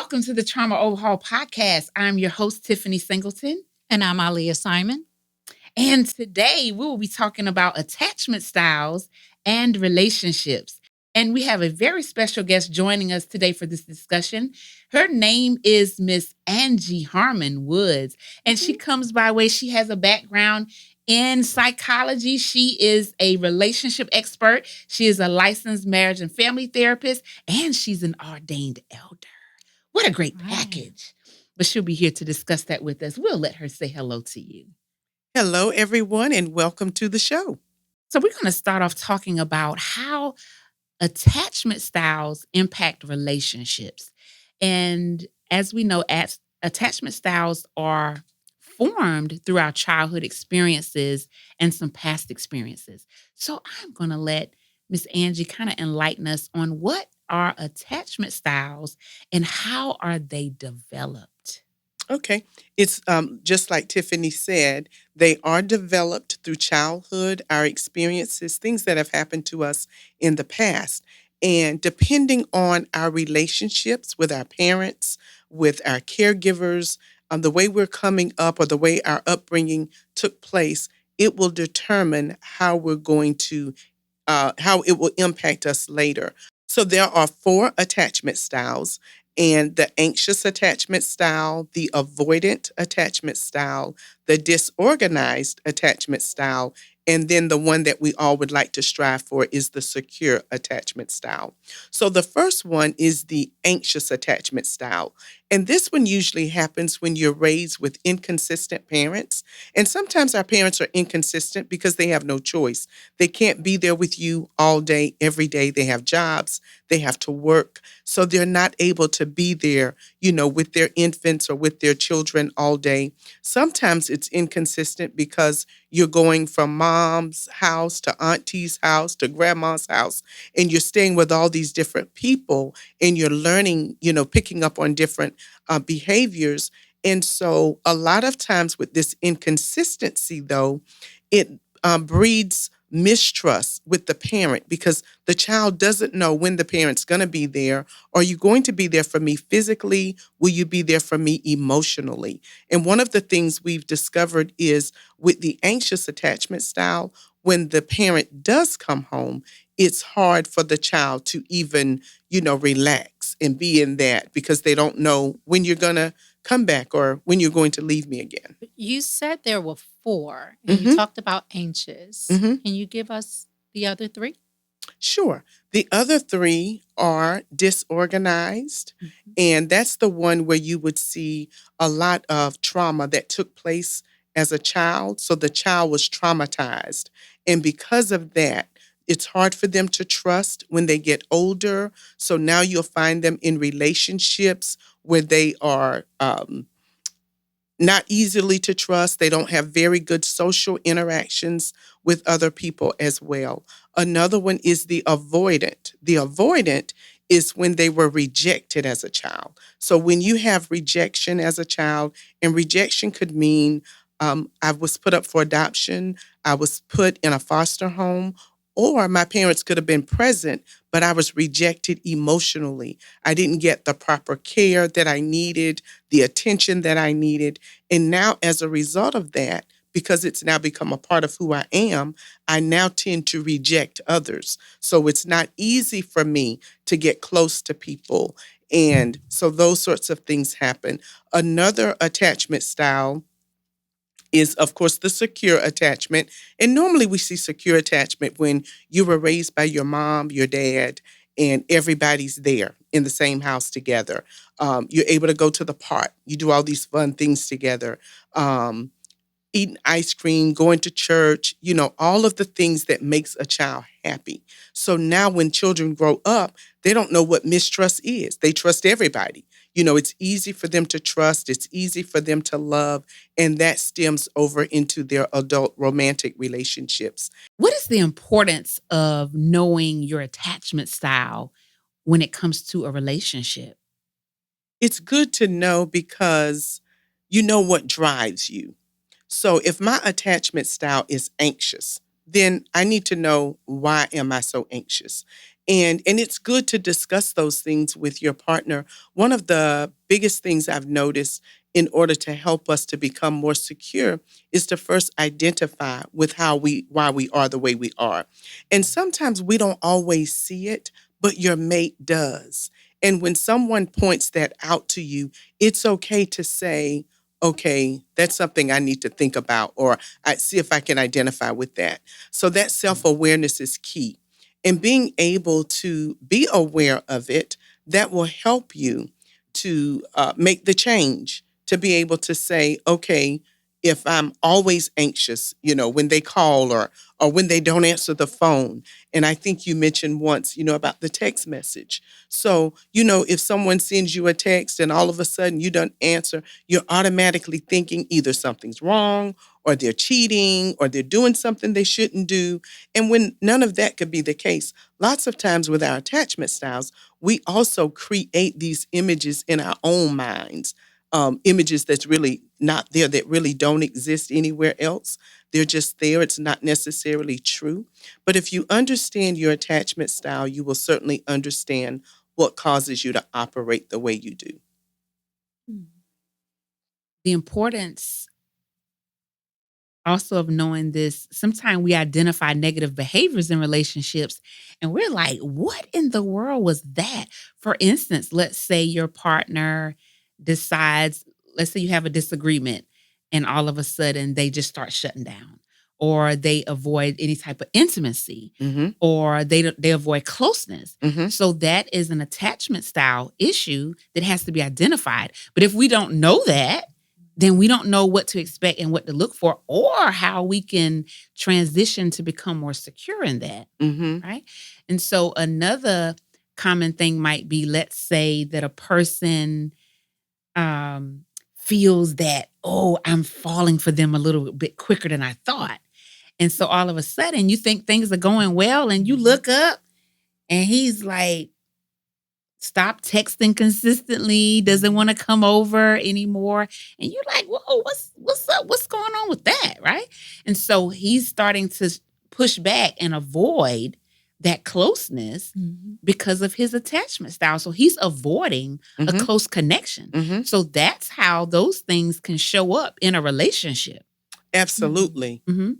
welcome to the Trauma Overhaul Podcast. I'm your host, Tiffany Singleton. And I'm Aliyah Simon. And today we will be talking about attachment styles and relationships. And we have a very special guest joining us today for this discussion. Her name is Miss Angie Harmon-Woods, and she comes by way, she has a background in psychology. She is a relationship expert. She is a licensed marriage and family therapist, and she's an ordained elder. What a great package. But she'll be here to discuss that with us. We'll let her say hello to you. Hello, everyone, and welcome to the show. So we're going to start off talking about how attachment styles impact relationships. And as we know, attachment styles are formed through our childhood experiences and some past experiences. So I'm going to let Miss Angie kind of enlighten us on what are attachment styles and how are they developed? Okay. It's just like Tiffany said, they are developed through childhood, our experiences, things that have happened to us in the past. And depending on our relationships with our parents, with our caregivers, the way we're coming up or the way our upbringing took place, it will determine how we're going to, how it will impact us later. So there are 4 attachment styles, and the anxious attachment style, the avoidant attachment style, the disorganized attachment style, and then the one that we all would like to strive for is the secure attachment style. So the first one is the anxious attachment style. And this one usually happens when you're raised with inconsistent parents. And sometimes our parents are inconsistent because they have no choice. They can't be there with you all day, every day. They have jobs, they have to work. So they're not able to be there, with their infants or with their children all day. Sometimes it's inconsistent because you're going from mom's house to auntie's house to grandma's house, and you're staying with all these different people, and you're learning, picking up on different behaviors. And so a lot of times with this inconsistency, though, it breeds mistrust with the parent because the child doesn't know when the parent's going to be there. Are you going to be there for me physically? Will you be there for me emotionally? And one of the things we've discovered is with the anxious attachment style, when the parent does come home, it's hard for the child to even, relax and be in that because they don't know when you're going to come back or when you're going to leave me again. You said there were 4, and you talked about anxious. Can you give us the other 3? Sure. The other 3 are disorganized, and that's the one where you would see a lot of trauma that took place as a child. So the child was traumatized, and because of that, it's hard for them to trust when they get older. So now you'll find them in relationships where they are not easily to trust. They don't have very good social interactions with other people as well. Another one is the avoidant. The avoidant is when they were rejected as a child. So when you have rejection as a child, and rejection could mean I was put up for adoption, I was put in a foster home, or my parents could have been present, but I was rejected emotionally. I didn't get the proper care that I needed, the attention that I needed. And now as a result of that, because it's now become a part of who I am, I now tend to reject others. So it's not easy for me to get close to people. And so those sorts of things happen. Another attachment style is, of course, the secure attachment. And normally we see secure attachment when you were raised by your mom, your dad, and everybody's there in the same house together. You're able to go to the park. You do all these fun things together. Eating ice cream, going to church, all of the things that makes a child happy. So now when children grow up, they don't know what mistrust is. They trust everybody. It's easy for them to trust. It's easy for them to love. And that stems over into their adult romantic relationships. What is the importance of knowing your attachment style when it comes to a relationship? It's good to know because you know what drives you. So if my attachment style is anxious, then I need to know, why am I so anxious? And it's good to discuss those things with your partner. One of the biggest things I've noticed in order to help us to become more secure is to first identify with why we are the way we are. And sometimes we don't always see it, but your mate does. And when someone points that out to you, it's okay to say, okay, that's something I need to think about, or I see if I can identify with that. So that self-awareness is key. And being able to be aware of it, that will help you to make the change, to be able to say, okay, if I'm always anxious, when they call or when they don't answer the phone. And I think you mentioned once, about the text message. So, if someone sends you a text and all of a sudden you don't answer, you're automatically thinking either something's wrong or they're cheating or they're doing something they shouldn't do. And when none of that could be the case, lots of times with our attachment styles, we also create these images in our own minds, images that's really not there, that really don't exist anywhere else. They're just there. It's not necessarily true. But if you understand your attachment style, you will certainly understand what causes you to operate the way you do. The importance also of knowing this, sometimes we identify negative behaviors in relationships and we're like, what in the world was that? For instance, let's say your partner decides, let's say you have a disagreement and all of a sudden they just start shutting down, or they avoid any type of intimacy, Mm-hmm. or they avoid closeness. Mm-hmm. So that is an attachment style issue that has to be identified. But if we don't know that, then we don't know what to expect and what to look for, or how we can transition to become more secure in that, Mm-hmm. right? And so another common thing might be, let's say that a person feels that, oh, I'm falling for them a little bit quicker than I thought. And so all of a sudden you think things are going well and you look up and he's like, stop texting consistently, doesn't want to come over anymore. And you're like, whoa, what's up? What's going on with that? Right. And so he's starting to push back and avoid that closeness because of his attachment style. So he's avoiding a Mm-hmm. close connection. Mm-hmm. So that's how those things can show up in a relationship. Absolutely. Mm-hmm.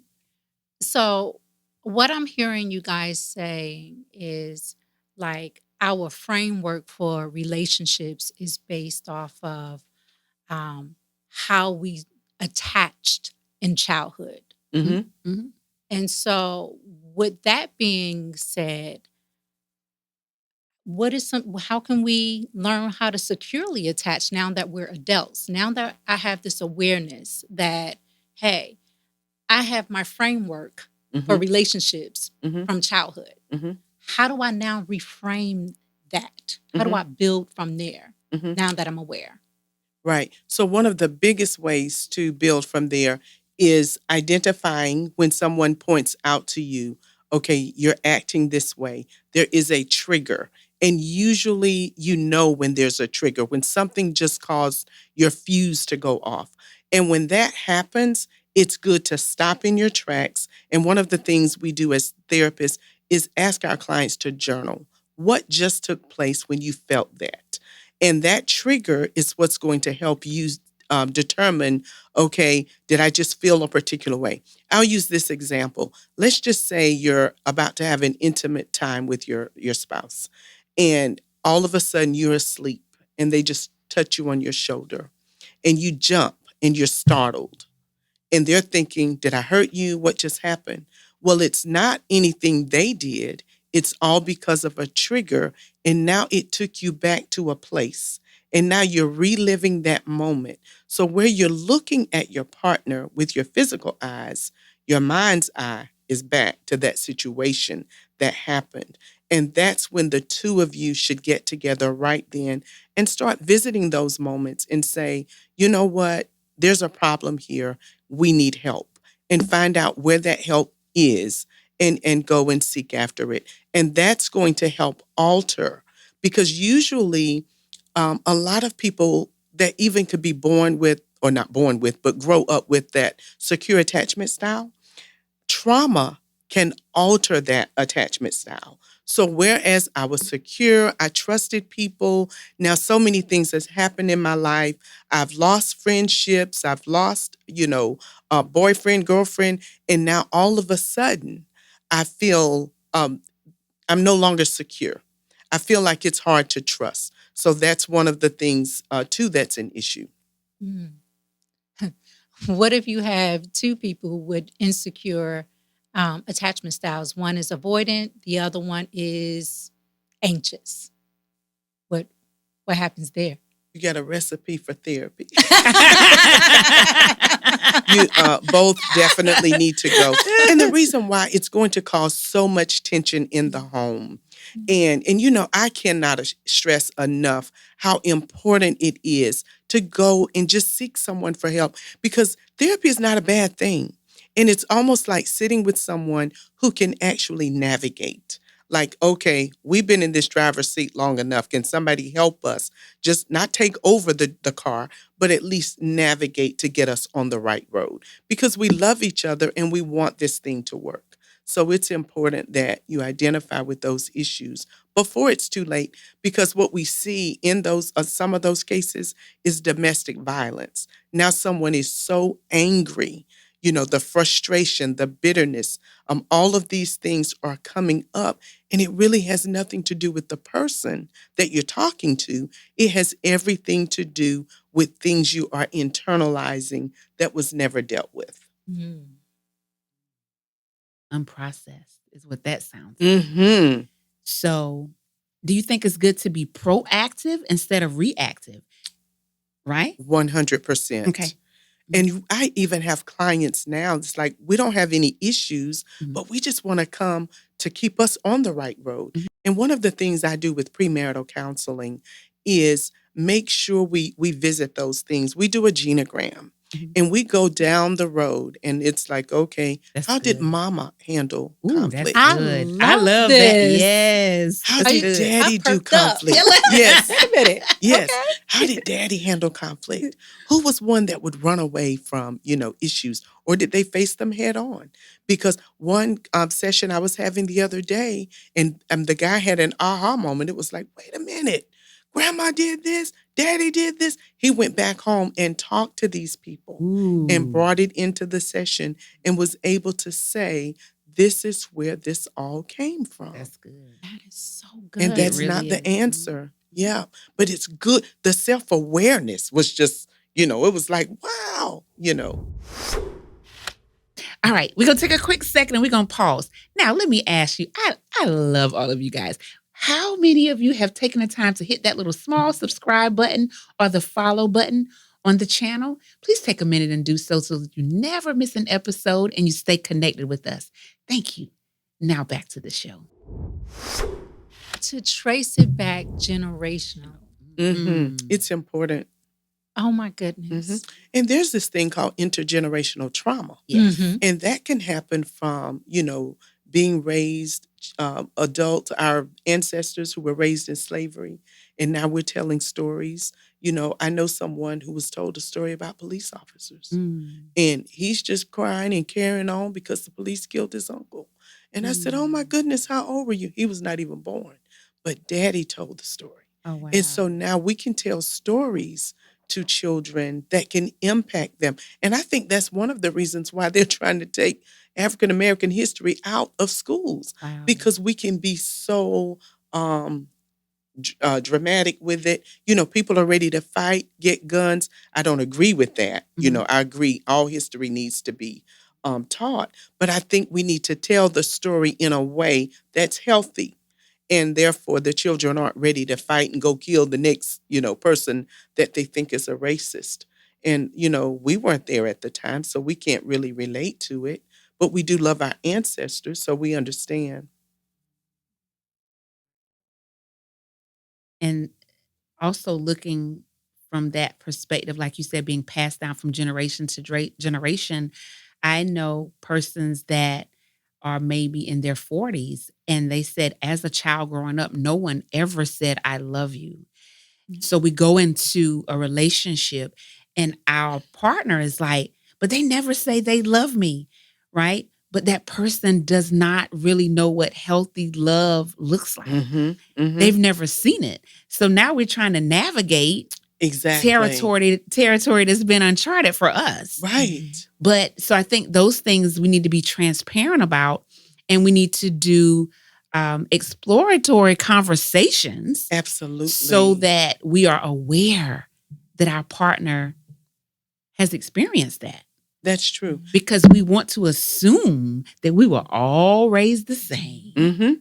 So, what I'm hearing you guys say is like our framework for relationships is based off of how we attached in childhood. Mm-hmm. Mm-hmm. And so, with that being said, how can we learn how to securely attach now that we're adults? Now that I have this awareness that, hey, I have my framework for Mm-hmm. relationships Mm-hmm. from childhood. Mm-hmm. How do I now reframe that? How do Mhm. I build from there Mm-hmm. now that I'm aware? Right. So one of the biggest ways to build from there is identifying when someone points out to you, okay, you're acting this way. There is a trigger. And usually when there's a trigger, when something just caused your fuse to go off. And when that happens, it's good to stop in your tracks. And one of the things we do as therapists is ask our clients to journal. What just took place when you felt that? And that trigger is what's going to help you determine, okay, did I just feel a particular way? I'll use this example. Let's just say you're about to have an intimate time with your spouse, and all of a sudden you're asleep and they just touch you on your shoulder and you jump and you're startled. And they're thinking, did I hurt you? What just happened? Well, it's not anything they did. It's all because of a trigger. And now it took you back to a place. And now you're reliving that moment. So where you're looking at your partner with your physical eyes, your mind's eye is back to that situation that happened. And that's when the two of you should get together right then and start visiting those moments and say, you know what? There's a problem here. We need help, and find out where that help is, and go and seek after it. And that's going to help alter, because usually a lot of people that even could be born with, or not born with, but grow up with that secure attachment style, trauma can alter that attachment style. So whereas I was secure, I trusted people. Now so many things has happened in my life. I've lost friendships. I've lost, a boyfriend, girlfriend, and now all of a sudden, I feel I'm no longer secure. I feel like it's hard to trust. So that's one of the things too that's an issue. Mm. What if you have two people with insecure attachment styles? One is avoidant, the other one is anxious. What happens there? You got a recipe for therapy. You both definitely need to go. And the reason why, it's going to cause so much tension in the home. And I cannot stress enough how important it is to go and just seek someone for help, because therapy is not a bad thing. And it's almost like sitting with someone who can actually navigate. Like, okay, we've been in this driver's seat long enough. Can somebody help us? Just not take over the car, but at least navigate to get us on the right road, because we love each other and we want this thing to work. So it's important that you identify with those issues before it's too late, because what we see in those some of those cases is domestic violence. Now someone is so angry, the frustration, the bitterness, all of these things are coming up, and it really has nothing to do with the person that you're talking to. It has everything to do with things you are internalizing that was never dealt with. Mm. Unprocessed is what that sounds like. Mm-hmm. So, do you think it's good to be proactive instead of reactive? Right? 100%. Okay. And I even have clients now, it's like, we don't have any issues, but we just want to come to keep us on the right road. And one of the things I do with premarital counseling is make sure we visit those things. We do a genogram. And we go down the road, and it's like, okay, That's how did good. mama handle Ooh, that's conflict? good. I love love that. this. Yes. How That's did good. daddy I do perked up. conflict? Yes. Yes. Wait a minute. Yes. Okay. How did daddy handle conflict? Who was one that would run away from, issues, or did they face them head on? Because one session I was having the other day, and the guy had an aha moment. It was like, wait a minute. Grandma did this. Daddy did this. He went back home and talked to these people and Ooh. brought it into the session and was able to say, this is where this all came from. That's good. That is so And good. that's really not the is. answer. Yeah. But it's good. The self-awareness was just, it was like, wow. All right, we're gonna take a quick second and we're gonna pause. Now, let me ask you, I love all of you guys. How many of you have taken the time to hit that little small subscribe button or the follow button on the channel? Please take a minute and do so that you never miss an episode and you stay connected with us. Thank you. Now back to the show. To trace it back generational. It's important. Oh my goodness. And there's this thing called intergenerational trauma. Yes. Mhm. And that can happen from, being raised, adults, our ancestors who were raised in slavery, and now we're telling stories. I know someone who was told a story about police officers, and he's just crying and carrying on because the police killed his uncle. And I said, oh my goodness, how old were you? He was not even born, but daddy told the story. Oh, wow. And so now we can tell stories to children that can impact them. And I think that's one of the reasons why they're trying to take African American history out of schools, Wow. because we can be so dramatic with it. People are ready to fight, get guns. I don't agree with that. I agree all history needs to be taught, but I think we need to tell the story in a way that's healthy. And therefore, the children aren't ready to fight and go kill the next, person that they think is a racist. And, we weren't there at the time, so we can't really relate to it. But we do love our ancestors, so we understand. And also looking from that perspective, like you said, being passed down from generation to generation, I know persons that are maybe in their 40s and they said, as a child growing up, no one ever said, I love you. So we go into a relationship and our partner is like, but they never say they love me, right? but that person does not really know what healthy love looks like. Mm-hmm. Mm-hmm. They've never seen it. So now we're trying to navigate Exactly. territory that's been uncharted for us. Right. But so I think those things we need to be transparent about, and we need to do exploratory conversations Absolutely. so that we are aware that our partner has experienced that. That's true. Because we want to assume that we were all raised the same. Mm-hmm.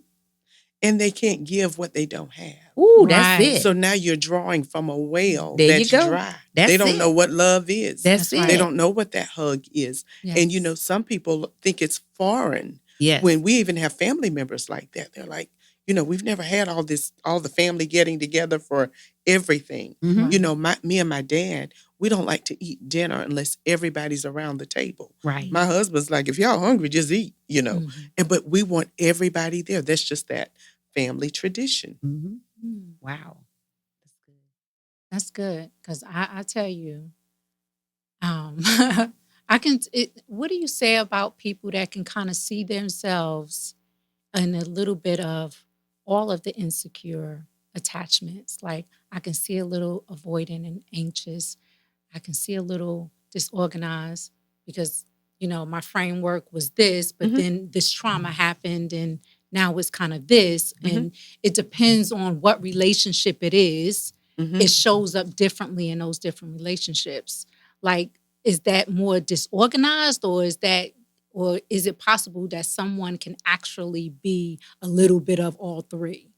And they can't give what they don't have. Ooh, that's it. So now you're drawing from a well There that's you go. dry. That's they don't it. know what love is. That's it. They don't know what that hug is. Yes. And, you know, some people think it's foreign. Yes. When we even have family members like that, they're like, you know, we've never had all the family getting together for everything. Mhm. You know, me and my dad, we don't like to eat dinner unless everybody's around the table. Right. My husband's like, if y'all hungry, just eat, you know. Mhm. But we want everybody there. That's just that family tradition. Mhm. Mm. Wow. That's good. Because I tell you, what do you say about people that can kind of see themselves in a little bit of all of the insecure attachments? Like, I can see a little avoidant and anxious. I can see a little disorganized because, you know, my framework was this, but then this trauma happened and now it's kind of this. And it depends on what relationship it is. It shows up differently in those different relationships. Like, is that more disorganized, or is it possible that someone can actually be a little bit of all three?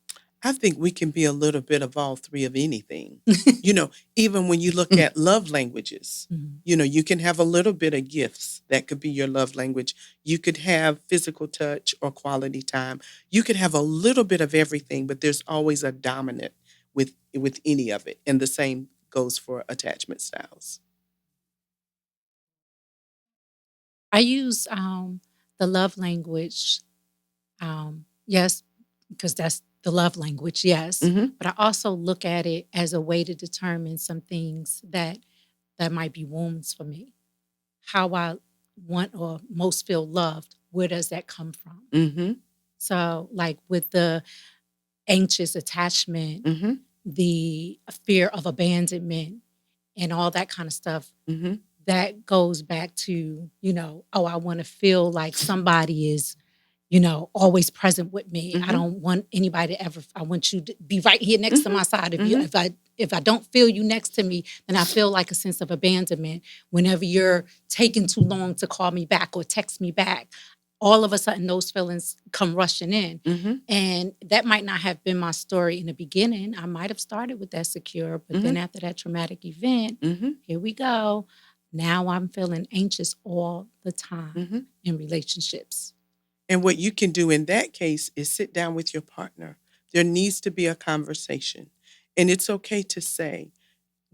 I think we can be a little bit of all three of anything. You know, even when you look at love languages, you know, you can have a little bit of gifts. That could be your love language. You could have physical touch or quality time. You could have a little bit of everything, but there's always a dominant with any of it. And the same goes for attachment styles. I use the love language, yes, because that's the love language, yes. But I also look at it as a way to determine some things that might be wounds for me. How I want or most feel loved, where does that come from? Mm-hmm. So, like with the anxious attachment, Mm-hmm. the fear of abandonment, and all that kind of stuff, Mm-hmm. that goes back to, you know, oh, I want to feel like somebody is, you know, always present with me. I don't want anybody to ever, I want you to be right here next to my side. If I don't feel you next to me, then I feel like a sense of abandonment. Whenever you're taking too long to call me back or text me back, all of a sudden those feelings come rushing in. And that might not have been my story in the beginning. I might have started with that secure, but then after that traumatic event, here we go. Now I'm feeling anxious all the time in relationships. And what you can do in that case is sit down with your partner. There needs to be a conversation. And it's okay to say,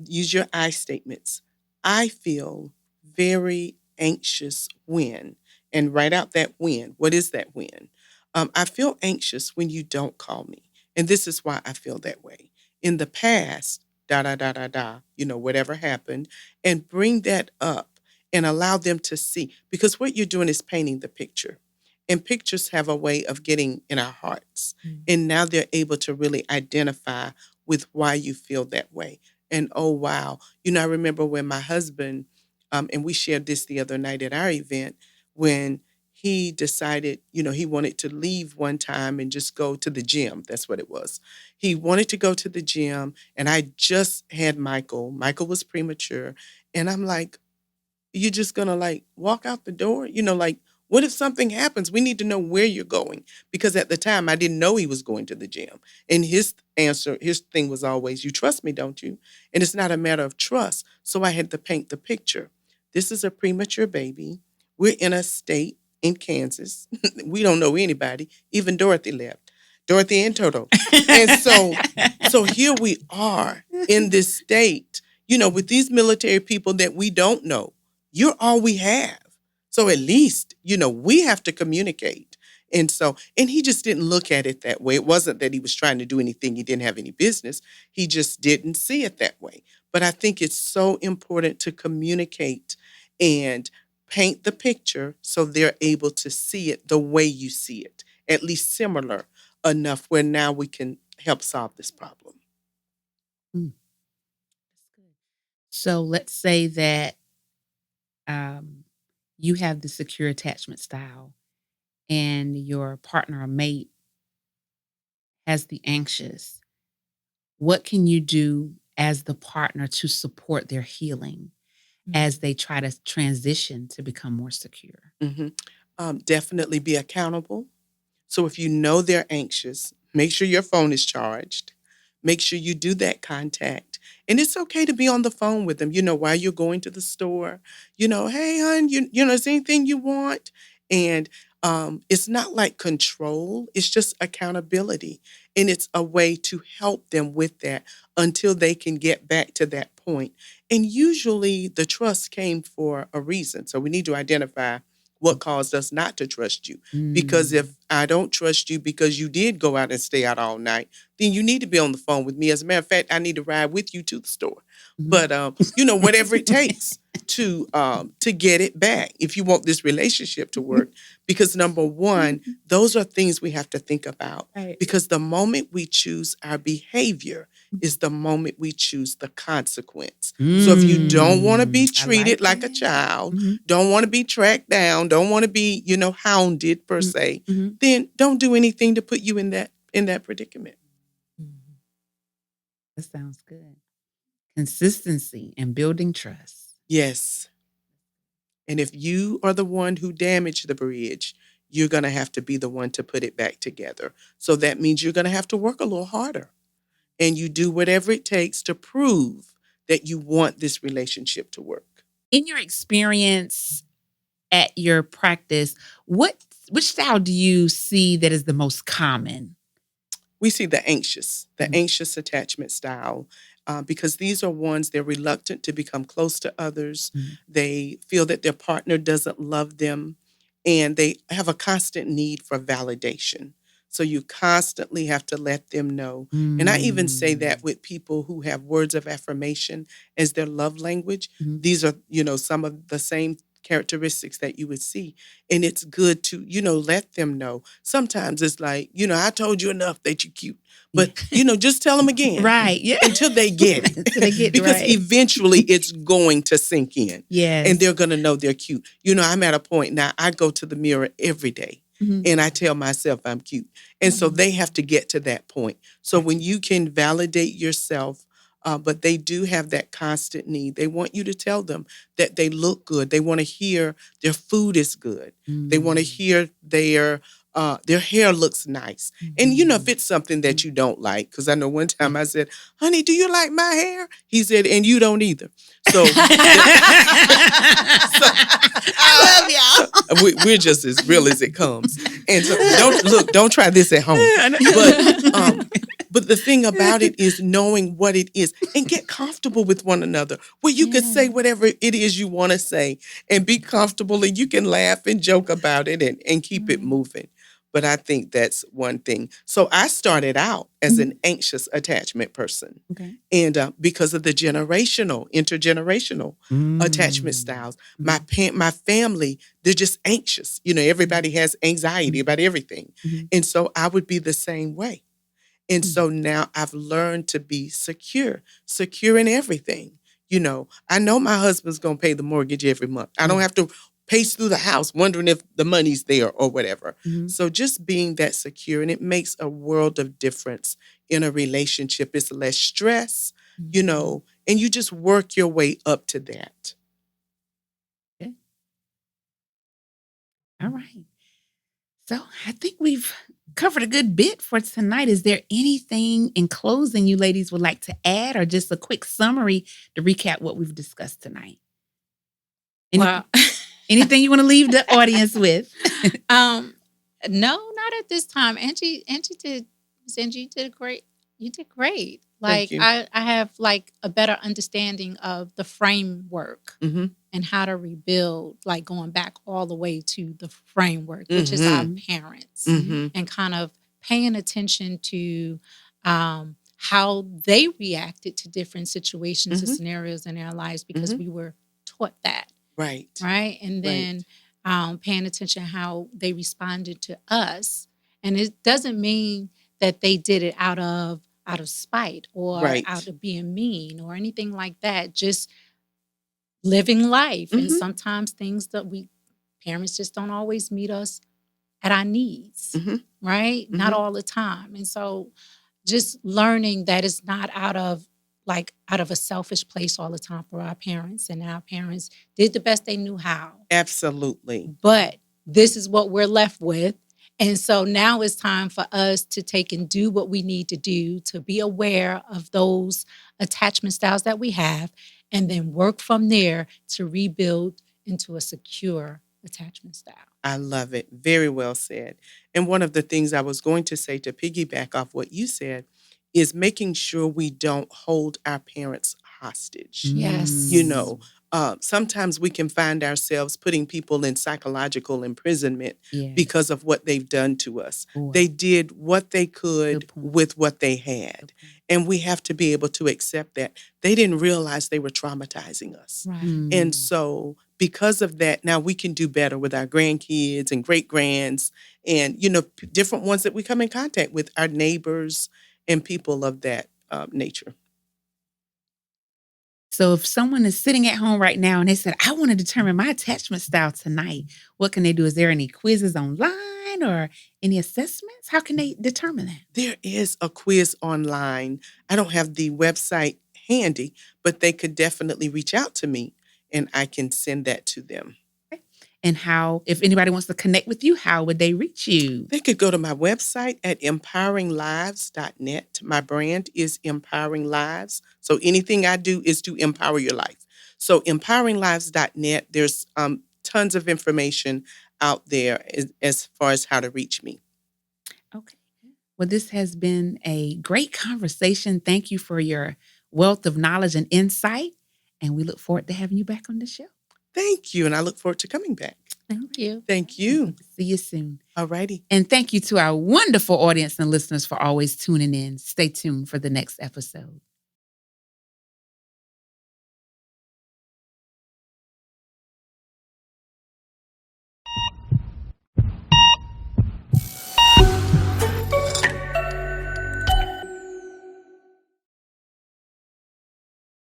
use your I statements. I feel very anxious when, and write out that when. What is that when? I feel anxious when you don't call me. And this is why I feel that way. In the past, da da da da da, you know, whatever happened, and bring that up and allow them to see. Because what you're doing is painting the picture. And pictures have a way of getting in our hearts. And now they're able to really identify with why you feel that way. And oh, wow. You know, I remember when my husband, and we shared this the other night at our event, when he decided, you know, he wanted to leave one time and just go to the gym. That's what it was. He wanted to go to the gym, and I just had Michael. Michael was premature. And I'm like, you're just going to like walk out the door? You know, like, what if something happens? We need to know where you're going. Because at the time, I didn't know he was going to the gym. And his thing was always, you trust me, don't you? And it's not a matter of trust. So I had to paint the picture. This is a premature baby. We're in a state in Kansas. We don't know anybody. Even Dorothy left. Dorothy and Toto. And so here we are in this state, you know, with these military people that we don't know. You're all we have. So at least, you know, we have to communicate. And he just didn't look at it that way. It wasn't that he was trying to do anything he didn't have any business. He just didn't see it that way. But I think it's so important to communicate and paint the picture so they're able to see it the way you see it, at least similar enough where now we can help solve this problem. Mm, that's good. So let's say that um, you have the secure attachment style and your partner or mate has the anxious. What can you do as the partner to support their healing as Mhm. they try to transition to become more secure? hmm Definitely be accountable. So if you know they're anxious, make sure your phone is charged. Make sure you do that contact. And it's okay to be on the phone with them, while you're going to the store. Hey, hon, is there anything you want? And it's not like control, it's just accountability. And it's a way to help them with that until they can get back to that point. And usually the trust came for a reason. So we need to identify what caused us not to trust you. Because Mm. if I don't trust you because you did go out and stay out all night, then you need to be on the phone with me. As a matter of fact, I need to ride with you to the store. Mhm. But whatever it takes to get it back, if you want this relationship to work. Because number one, those are things we have to think about. Right. Because the moment we choose our behavior is the moment we choose the consequence. So if you don't want to be I like treated like a that. child, Mhm. don't want to be tracked down, don't want to be, hounded per Mm, se, mhm. then don't do anything to put you in that predicament. Mhm. That sounds good. Consistency and building trust. Yes. And if you are the one who damaged the bridge, you're going to have to be the one to put it back together. So that means you're going to have to work a little harder. And you do whatever it takes to prove that you want this relationship to work. In your experience at your practice, which style do you see that is the most common? We see the Mhm. anxious attachment style, because these are ones they're reluctant to become close to others. Mhm. They feel that their partner doesn't love them, and they have a constant need for validation. So you constantly have to let them know. And I even say that Mm. with people who have words of affirmation as their love language. Mhm. These are, some of the same characteristics that you would see. And it's good to, let them know. Sometimes it's like, I told you enough that you're cute. Yeah. But, just tell them again Right. Yeah. until they get it. So they get it Because right. eventually it's going to sink in and Yes. they're going to know they're cute. I'm at a point now, I go to the mirror every day Mhm. and I tell myself I'm cute. And so Mhm. they have to get to that point. So when Gotcha. you can validate yourself, but they do have that constant need. They want you to tell them that they look good. They want to hear their food is good. They want to Mm. hear their hair looks nice. And if Mhm. it's something that you don't like, because I know one time I said, "Honey, do you like my hair?" He said, "And you don't either." So, so I love y'all. we're just as real as it comes. And so don't try this at home. I But know. but the thing about it is knowing what it is and get comfortable with one another where you can say Yeah. whatever it is you want to say and be comfortable and you can laugh and joke about it and keep it Right. moving. But I think that's one thing. So I started out as Mhm. an anxious attachment person. Okay. And because of the intergenerational attachment Mm. styles, my Mhm. my family, they're just anxious. Everybody has anxiety Mhm. about everything. Mhm. And so I would be the same way. And Mm. so now I've learned to be secure in everything. I know my husband's going to pay the mortgage every month. I don't Yeah. have to pace through the house wondering if the money's there or whatever. Mhm. So just being that secure, and it makes a world of difference in a relationship. It's less stress, Mhm. and you just work your way up to that. Okay. All right. So I think we've covered a good bit for tonight. Is there anything in closing you ladies would like to add, or just a quick summary to recap what we've discussed tonight? Anything, Well, anything you want to leave the audience with? um, no, not at this time. Miss Angie, you did great. You did great. Thank Like you. I have like a better understanding of the framework Mm-hmm. and how to rebuild, like going back all the way to the framework, which is our Mm-hmm. Mhm. parents, Mhm. Mm-hmm. and kind of paying attention to how they reacted to different situations and Mm-hmm. scenarios in their lives because Mm-hmm. we were taught that. Right. right? And Right. then paying attention how they responded to us. And it doesn't mean that they did it out of spite or out Right. of being mean or anything like that. Just living life. And Mhm. sometimes things that we parents just don't always meet us at our needs, Mhm. right? Not Mhm. all the time. And so just learning that it's not out of a selfish place all the time for our parents, and our parents did the best they knew how. Absolutely. But this is what we're left with. And so now it's time for us to take and do what we need to do to be aware of those attachment styles that we have, and then work from there to rebuild into a secure attachment style. I love it. Very well said. And one of the things I was going to say to piggyback off what you said is making sure we don't hold our parents hostage. You Yes. Mm. know, sometimes we can find ourselves putting people in psychological imprisonment Yeah. because of what they've done to us. Boy. They did what they could Good point. with what they Good had. point. And we have to be able to accept that. They didn't realize they were traumatizing us. Right. And Mm. so, because of that, now we can do better with our grandkids and great grands and, different ones that we come in contact with, our neighbors and people of that nature. So if someone is sitting at home right now and they said, I want to determine my attachment style tonight, what can they do? Is there any quizzes online or any assessments? How can they determine that? There is a quiz online. I don't have the website handy, but they could definitely reach out to me and I can send that to them. And how, if anybody wants to connect with you, how would they reach you? They could go to my website at empoweringlives.net. My brand is Empowering Lives. So anything I do is to empower your life. So empoweringlives.net, there's tons of information out there as far as how to reach me. Okay. Well, this has been a great conversation. Thank you for your wealth of knowledge and insight. And we look forward to having you back on the show. Thank you. And I look forward to coming back. Thank you. Thank you. See you soon. All righty. And thank you to our wonderful audience and listeners for always tuning in. Stay tuned for the next episode.